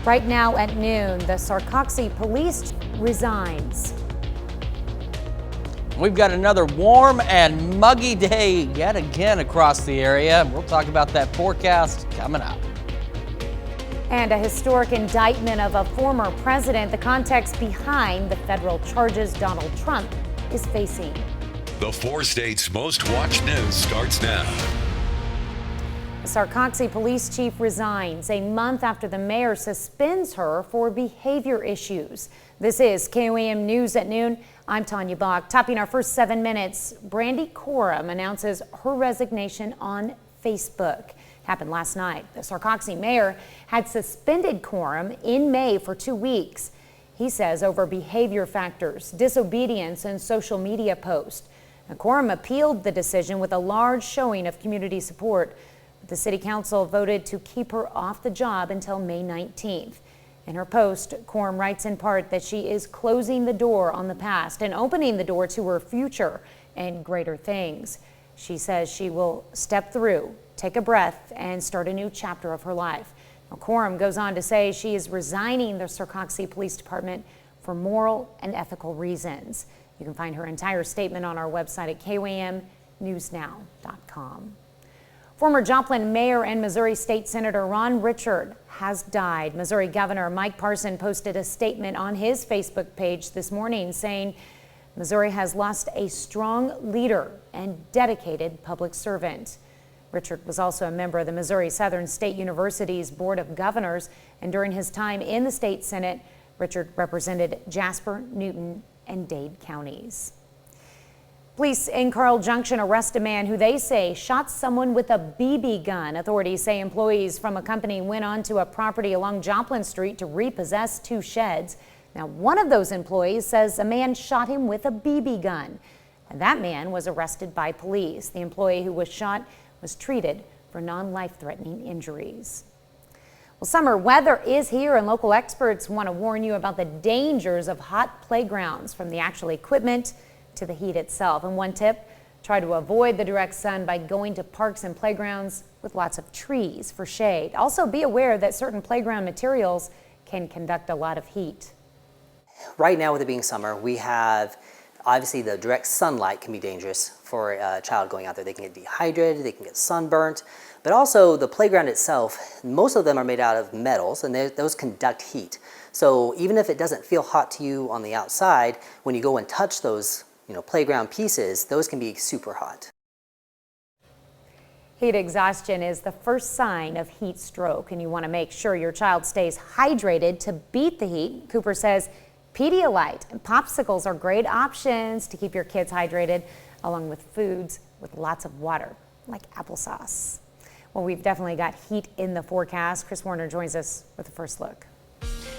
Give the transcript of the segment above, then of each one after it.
Right now at noon, the Sarcoxie police resigns. We've got another warm and muggy day yet again across the area. We'll talk about that forecast coming up. And a historic indictment of a former president, the context behind the federal charges Donald Trump is facing. The 4 states' most watched news starts now. The Sarcoxie police chief resigns a month after the mayor suspends her for behavior issues. This is KOAM News at Noon. I'm Tanya Bach. Topping our first 7 minutes, Brandy KOAM announces her resignation on Facebook. Happened last night. The Sarcoxie mayor had suspended KOAM in May for 2 weeks. He says over behavior factors, disobedience, and social media posts. Now, KOAM appealed the decision with a large showing of community support. The city council voted to keep her off the job until May 19th. In her post, KOAM writes in part that she is closing the door on the past and opening the door to her future and greater things. She says she will step through, take a breath, and start a new chapter of her life. Now, KOAM goes on to say she is resigning the Sarcoxie Police Department for moral and ethical reasons. You can find her entire statement on our website at KOAMnewsnow.com. Former Joplin mayor and Missouri State Senator Ron Richard has died. Missouri Governor Mike Parson posted a statement on his Facebook page this morning saying Missouri has lost a strong leader and dedicated public servant. Richard was also a member of the Missouri Southern State University's Board of Governors, and during his time in the state Senate, Richard represented Jasper, Newton, and Dade counties. Police in Carl Junction arrest a man who they say shot someone with a BB gun. Authorities say employees from a company went onto a property along Joplin Street to repossess 2 sheds. Now, one of those employees says a man shot him with a BB gun, and that man was arrested by police. The employee who was shot was treated for non-life-threatening injuries. Well, summer weather is here, and local experts want to warn you about the dangers of hot playgrounds, from the actual equipment to the heat itself. And one tip, try to avoid the direct sun by going to parks and playgrounds with lots of trees for shade. Also, be aware that certain playground materials can conduct a lot of heat. Right now, with it being summer, we have obviously the direct sunlight can be dangerous for a child going out there. They can get dehydrated, they can get sunburnt, but also the playground itself, most of them are made out of metals, and those conduct heat. So even if it doesn't feel hot to you on the outside, when you go and touch those playground pieces, those can be super hot. Heat exhaustion is the first sign of heat stroke, and you want to make sure your child stays hydrated to beat the heat. Cooper says Pedialyte and popsicles are great options to keep your kids hydrated, along with foods with lots of water, like applesauce. Well, we've definitely got heat in the forecast. Chris Warner joins us with a first look.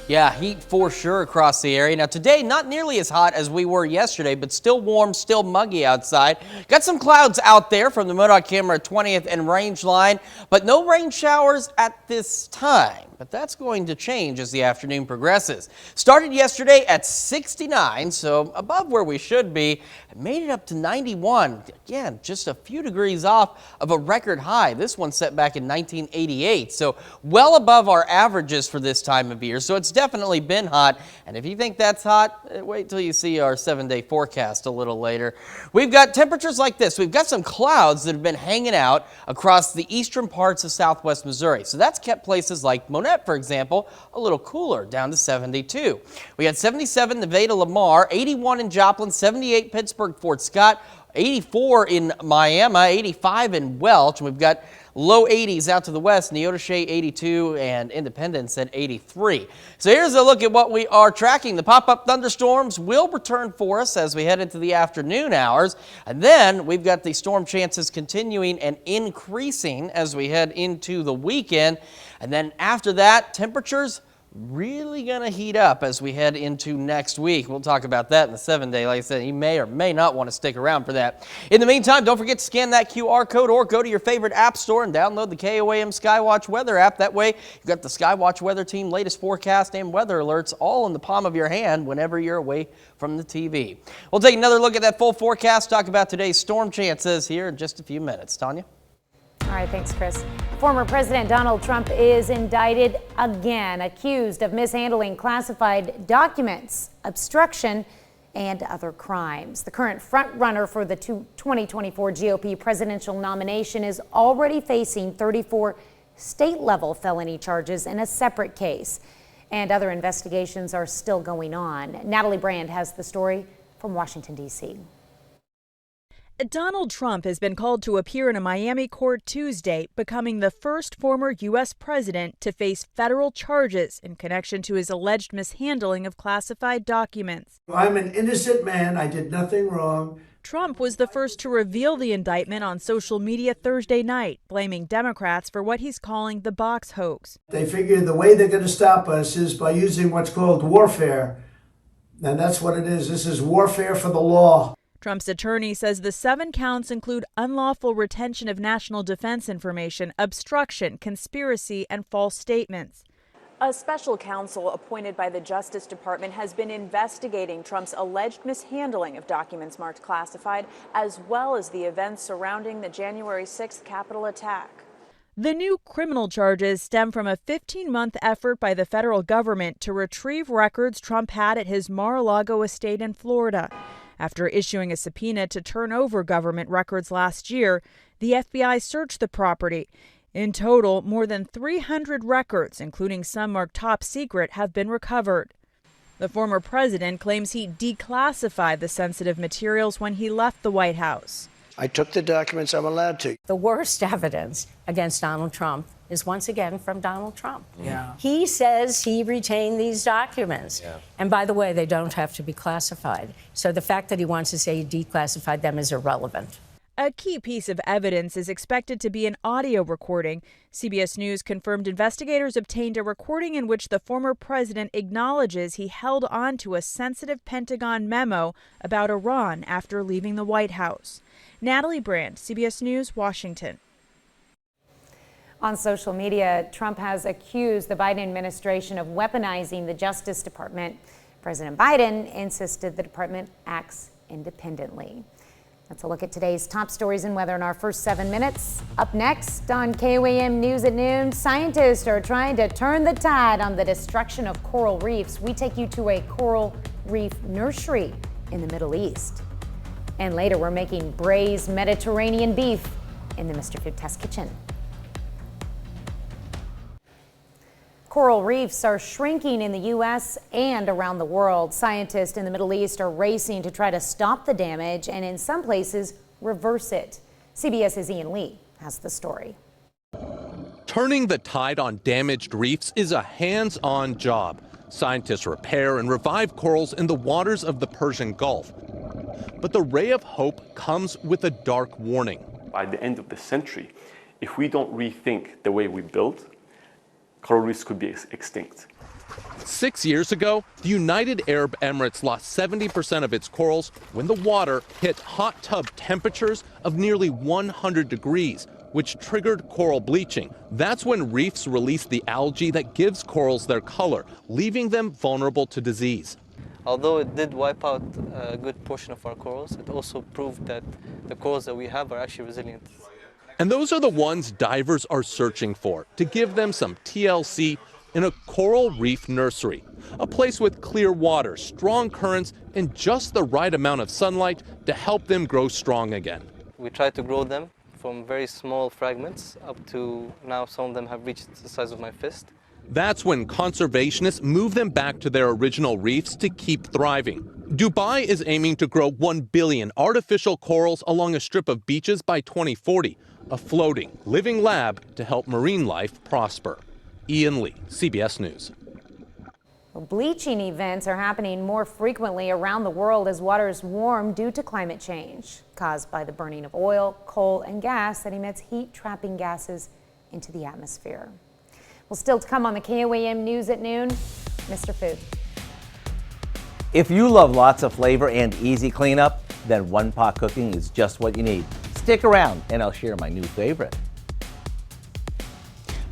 Yeah, heat for sure across the area. Now today, not nearly as hot as we were yesterday, but still warm, still muggy outside. Got some clouds out there from the MoDOT camera at 20th and Range Line, but no rain showers at this time. But that's going to change as the afternoon progresses. Started yesterday at 69, so above where we should be. Made it up to 91. Again, just a few degrees off of a record high. This one set back in 1988, so well above our averages for this time of year. So it's definitely been hot. And if you think that's hot, wait till you see our 7-day forecast a little later. We've got temperatures like this. We've got some clouds that have been hanging out across the eastern parts of southwest Missouri. So that's kept places like Monette, for example, a little cooler, down to 72. We had 77 Nevada, Lamar, 81 in Joplin, 78 Pittsburgh, Fort Scott, 84 in Miami, 85 in Welch. And we've got low 80s out to the west, Neodesha 82 and Independence at 83. So here's a look at what we are tracking. The pop-up thunderstorms will return for us as we head into the afternoon hours. And then we've got the storm chances continuing and increasing as we head into the weekend. And then after that, temperatures really going to heat up as we head into next week. We'll talk about that in the 7-day. Like I said, you may or may not want to stick around for that. In the meantime, don't forget to scan that QR code or go to your favorite app store and download the KOAM Skywatch Weather app. That way, you've got the Skywatch Weather Team latest forecast and weather alerts all in the palm of your hand whenever you're away from the TV. We'll take another look at that full forecast, talk about today's storm chances here in just a few minutes. Tanya? All right, thanks, Chris. Former President Donald Trump is indicted again, accused of mishandling classified documents, obstruction, and other crimes. The current frontrunner for the 2024 GOP presidential nomination is already facing 34 state-level felony charges in a separate case. And other investigations are still going on. Natalie Brand has the story from Washington, D.C. Donald Trump has been called to appear in a Miami court Tuesday, becoming the first former U.S. president to face federal charges in connection to his alleged mishandling of classified documents. I'm an innocent man. I did nothing wrong. Trump was the first to reveal the indictment on social media Thursday night, blaming Democrats for what he's calling the box hoax. They figure the way they're going to stop us is by using what's called warfare. And that's what it is. This is warfare for the law. Trump's attorney says the 7 counts include unlawful retention of national defense information, obstruction, conspiracy, and false statements. A special counsel appointed by the Justice Department has been investigating Trump's alleged mishandling of documents marked classified, as well as the events surrounding the January 6th Capitol attack. The new criminal charges stem from a 15-month effort by the federal government to retrieve records Trump had at his Mar-a-Lago estate in Florida. After issuing a subpoena to turn over government records last year, the FBI searched the property. In total, more than 300 records, including some marked top secret, have been recovered. The former president claims he declassified the sensitive materials when he left the White House. I took the documents I'm allowed to. The worst evidence against Donald Trump is once again from Donald Trump. Yeah. He says he retained these documents. Yeah. And by the way, they don't have to be classified. So the fact that he wants to say he declassified them is irrelevant. A key piece of evidence is expected to be an audio recording. CBS News confirmed investigators obtained a recording in which the former president acknowledges he held on to a sensitive Pentagon memo about Iran after leaving the White House. Natalie Brand, CBS News, Washington. On social media, Trump has accused the Biden administration of weaponizing the Justice Department. President Biden insisted the department acts independently. That's a look at today's top stories and weather in our first 7 minutes. Up next on KOAM News at Noon, scientists are trying to turn the tide on the destruction of coral reefs. We take you to a coral reef nursery in the Middle East. And later, we're making braised Mediterranean beef in the Mr. Food Test Kitchen. Coral reefs are shrinking in the U.S. and around the world. Scientists in the Middle East are racing to try to stop the damage and in some places reverse it. CBS's Ian Lee has the story. Turning the tide on damaged reefs is a hands-on job. Scientists repair and revive corals in the waters of the Persian Gulf. But the ray of hope comes with a dark warning. By the end of the century, if we don't rethink the way we build, coral reefs could be extinct. 6 years ago, the United Arab Emirates lost 70% of its corals when the water hit hot tub temperatures of nearly 100 degrees, which triggered coral bleaching. That's when reefs release the algae that gives corals their color, leaving them vulnerable to disease. Although it did wipe out a good portion of our corals, it also proved that the corals that we have are actually resilient. And those are the ones divers are searching for, to give them some TLC in a coral reef nursery, a place with clear water, strong currents, and just the right amount of sunlight to help them grow strong again. We try to grow them from very small fragments up to now some of them have reached the size of my fist. That's when conservationists move them back to their original reefs to keep thriving. Dubai is aiming to grow 1 billion artificial corals along a strip of beaches by 2040, a floating, living lab to help marine life prosper. Ian Lee, CBS News. Bleaching events are happening more frequently around the world as waters warm due to climate change, caused by the burning of oil, coal, and gas that emits heat-trapping gases into the atmosphere. Well, still to come on the KOAM News at Noon, Mr. Food. If you love lots of flavor and easy cleanup, then one-pot cooking is just what you need. Stick around and I'll share my new favorite.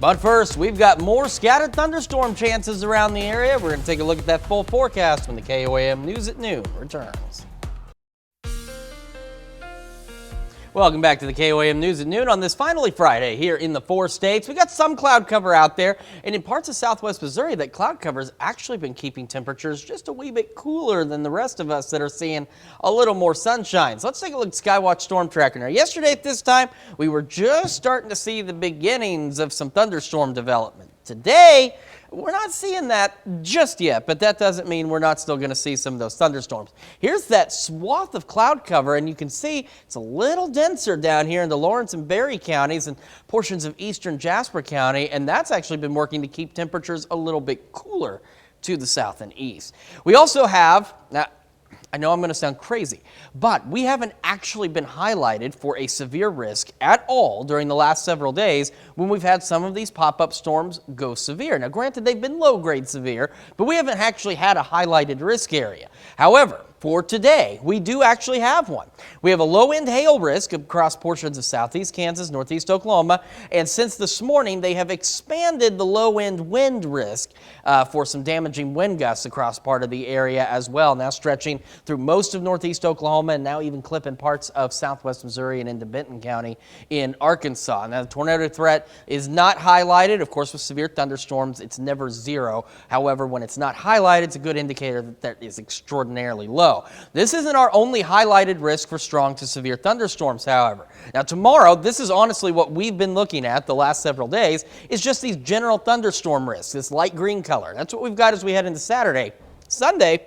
But first, we've got more scattered thunderstorm chances around the area. We're going to take a look at that full forecast when the KOAM News at Noon returns. Well, Welcome back to the KOAM News at Noon on this finally Friday here in the 4 states. We got some cloud cover out there, and in parts of southwest Missouri, that cloud cover has actually been keeping temperatures just a wee bit cooler than the rest of us that are seeing a little more sunshine. So let's take a look at Skywatch Storm Tracker. Now, yesterday at this time, we were just starting to see the beginnings of some thunderstorm development. Today, we're not seeing that just yet, but that doesn't mean we're not still going to see some of those thunderstorms. Here's that swath of cloud cover, and you can see it's a little denser down here in the Lawrence and Berry counties and portions of eastern Jasper County, and that's actually been working to keep temperatures a little bit cooler to the south and east. We also have, now, I know I'm going to sound crazy, but we haven't actually been highlighted for a severe risk at all during the last several days when we've had some of these pop-up storms go severe. Now, granted, they've been low-grade severe, but we haven't actually had a highlighted risk area. However, for today, we do actually have one. We have a low-end hail risk across portions of southeast Kansas, northeast Oklahoma, and since this morning, they have expanded the low-end wind risk for some damaging wind gusts across part of the area as well, now stretching through most of northeast Oklahoma and now even clipping parts of southwest Missouri and into Benton County in Arkansas. Now, the tornado threat is not highlighted. Of course, with severe thunderstorms, it's never zero. However, when it's not highlighted, it's a good indicator that that is extraordinarily low. This isn't our only highlighted risk for strong to severe thunderstorms, however. Now, tomorrow, this is honestly what we've been looking at the last several days, is just these general thunderstorm risks, this light green color. That's what we've got as we head into Saturday. Sunday,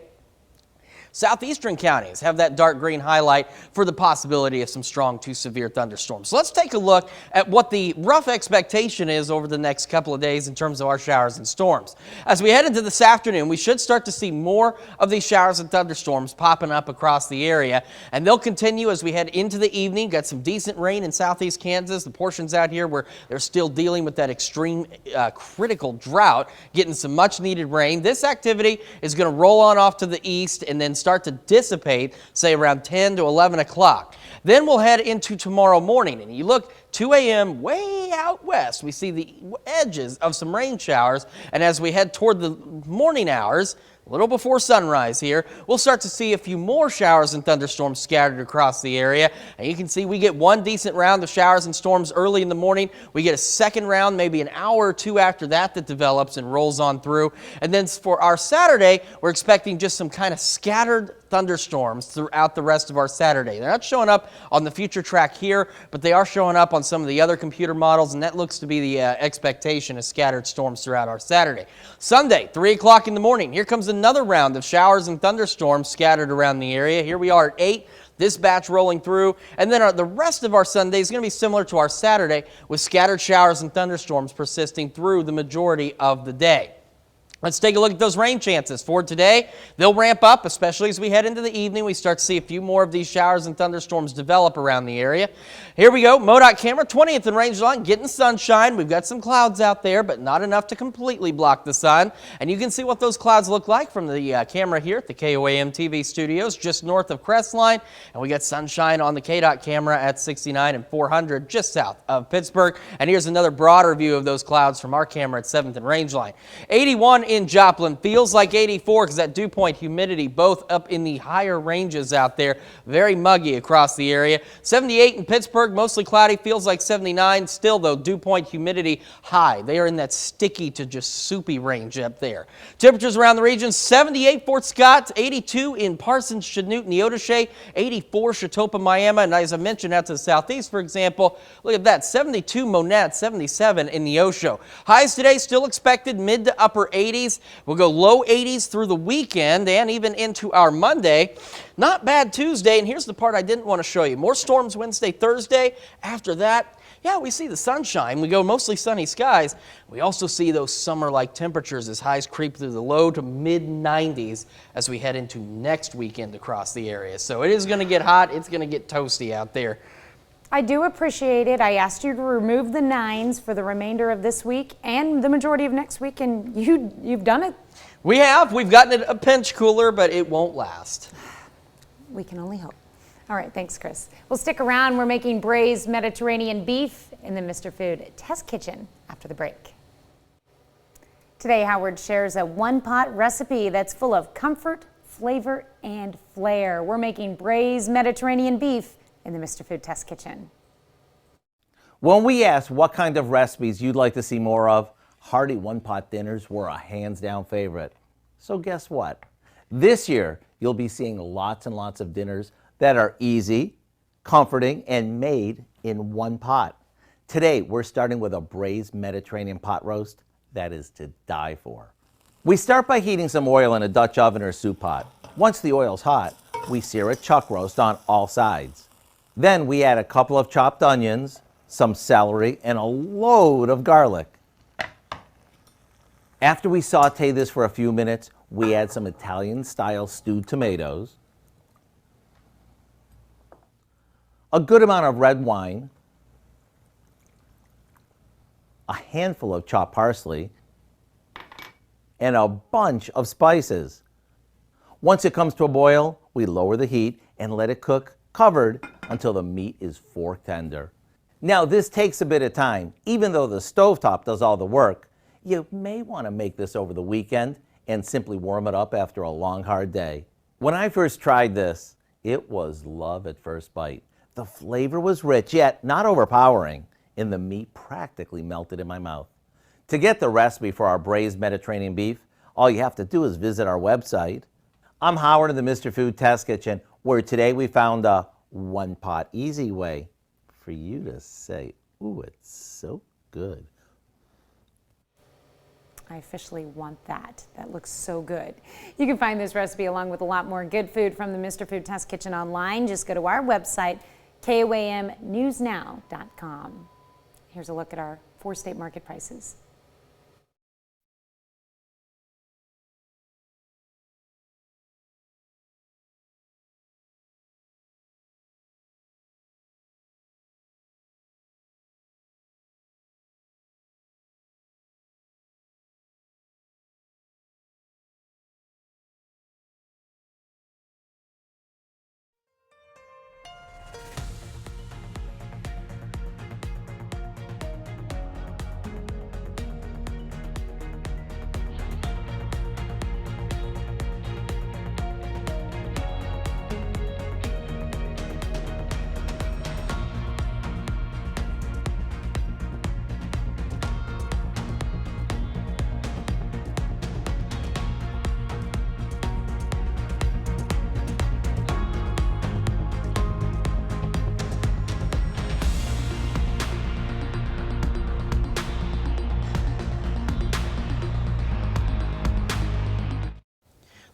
southeastern counties have that dark green highlight for the possibility of some strong to severe thunderstorms. So let's take a look at what the rough expectation is over the next couple of days in terms of our showers and storms. As we head into this afternoon, we should start to see more of these showers and thunderstorms popping up across the area, and they'll continue as we head into the evening. Got some decent rain in southeast Kansas, the portions out here where they're still dealing with that extreme critical drought, getting some much needed rain. This activity is going to roll on off to the east and then start to dissipate, say around 10 to 11 o'clock. Then we'll head into tomorrow morning, and you look 2 a.m. way out west, we see the edges of some rain showers, and as we head toward the morning hours, a little before sunrise here, we'll start to see a few more showers and thunderstorms scattered across the area. And you can see we get one decent round of showers and storms early in the morning. We get a second round, maybe an hour or two after that, that develops and rolls on through. And then for our Saturday, we're expecting just some kind of scattered thunderstorms throughout the rest of our Saturday. They're not showing up on the future track here, but they are showing up on some of the other computer models, and that looks to be the expectation of scattered storms throughout our Saturday. Sunday, 3 o'clock in the morning, here comes another round of showers and thunderstorms scattered around the area. Here we are at 8. This batch rolling through, and then the rest of our Sunday is going to be similar to our Saturday with scattered showers and thunderstorms persisting through the majority of the day. Let's take a look at those rain chances for today. They'll ramp up, especially as we head into the evening. We start to see a few more of these showers and thunderstorms develop around the area. Here we go, MoDOT camera, 20th and Rangeline, getting sunshine. We've got some clouds out there, but not enough to completely block the sun. And you can see what those clouds look like from the camera here at the KOAM TV studios, just north of Crestline. And we got sunshine on the KDOT camera at 69 and 400, just south of Pittsburgh. And here's another broader view of those clouds from our camera at 7th and Rangeline. 81 in Joplin, feels like 84 because that dew point humidity both up in the higher ranges out there. Very muggy across the area. 78 in Pittsburgh, mostly cloudy, feels like 79. Still though, dew point humidity high. They are in that sticky to just soupy range up there. Temperatures around the region, 78 Fort Scott, 82 in Parsons, Chanute, Neodesha, 84 Chatopa, Miami, and as I mentioned out to the southeast, for example, look at that, 72 Monette, 77 in Neosho. Highs today still expected mid to upper 80s. We'll go low 80s through the weekend and even into our Monday. Not bad Tuesday, and here's the part I didn't want to show you. More storms Wednesday, Thursday. After that, yeah, we see the sunshine. We go mostly sunny skies. We also see those summer-like temperatures as highs creep through the low to mid-90s as we head into next weekend across the area. So it is going to get hot. It's going to get toasty out there. I do appreciate it. I asked you to remove the 9s for the remainder of this week and the majority of next week, and you've done it. We have. We've gotten it a pinch cooler, but it won't last. We can only hope. All right, thanks, Chris. Well, stick around. We're making braised Mediterranean beef in the Mr. Food Test Kitchen after the break. Today, Howard shares a one-pot recipe that's full of comfort, flavor, and flair. We're making braised Mediterranean beef in the Mr. Food Test Kitchen. When we asked what kind of recipes you'd like to see more of, hearty one-pot dinners were a hands-down favorite. So guess what? This year, you'll be seeing lots and lots of dinners that are easy, comforting, and made in one pot. Today, we're starting with a braised Mediterranean pot roast that is to die for. We start by heating some oil in a Dutch oven or soup pot. Once the oil's hot, we sear a chuck roast on all sides. Then we add a couple of chopped onions, some celery, and a load of garlic. After we saute this for a few minutes, we add some Italian-style stewed tomatoes, a good amount of red wine, a handful of chopped parsley, and a bunch of spices. Once it comes to a boil, we lower the heat and let it cook covered until the meat is fork tender. Now, this takes a bit of time. Even though the stovetop does all the work, you may want to make this over the weekend and simply warm it up after a long, hard day. When I first tried this, it was love at first bite. The flavor was rich, yet not overpowering, and the meat practically melted in my mouth. To get the recipe for our braised Mediterranean beef, all you have to do is visit our website. I'm Howard in the Mr. Food Test Kitchen, where today we found a one-pot easy way for you to say, ooh, it's so good. I officially want that. That looks so good. You can find this recipe along with a lot more good food from the Mr. Food Test Kitchen online. Just go to our website, KOAMnewsnow.com. Here's a look at our 4-state market prices.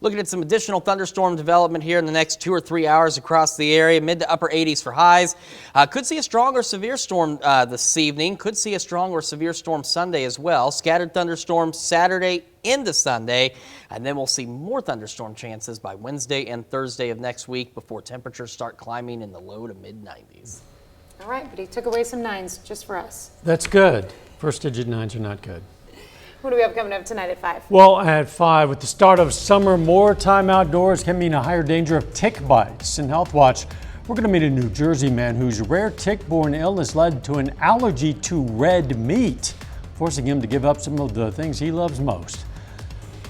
Looking at some additional thunderstorm development here in the next 2 or 3 hours across the area. Mid to upper 80s for highs. Could see a strong or severe storm this evening. Could see a strong or severe storm Sunday as well. Scattered thunderstorms Saturday into Sunday. And then we'll see more thunderstorm chances by Wednesday and Thursday of next week before temperatures start climbing in the low to mid 90s. All right, but he took away some 9s just for us. That's good. First digit 9s are not good. What do we have coming up tonight at 5? Well, at 5, with the start of summer, more time outdoors can mean a higher danger of tick bites. In Health Watch, we're going to meet a New Jersey man whose rare tick-borne illness led to an allergy to red meat, forcing him to give up some of the things he loves most.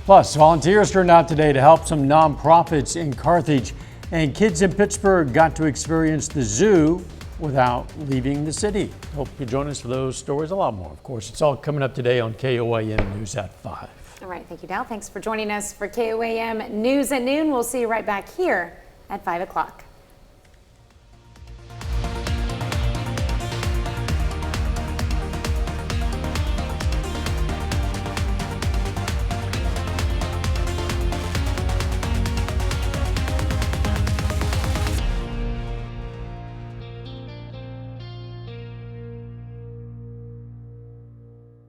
Plus, volunteers turned out today to help some nonprofits in Carthage, and kids in Pittsburgh got to experience the zoo without leaving the city. Hope you join us for those stories, a lot more. Of course, it's all coming up today on KOAM News at 5. All right, thank you, Dal. Thanks for joining us for KOAM News at noon. We'll see you right back here at 5 o'clock.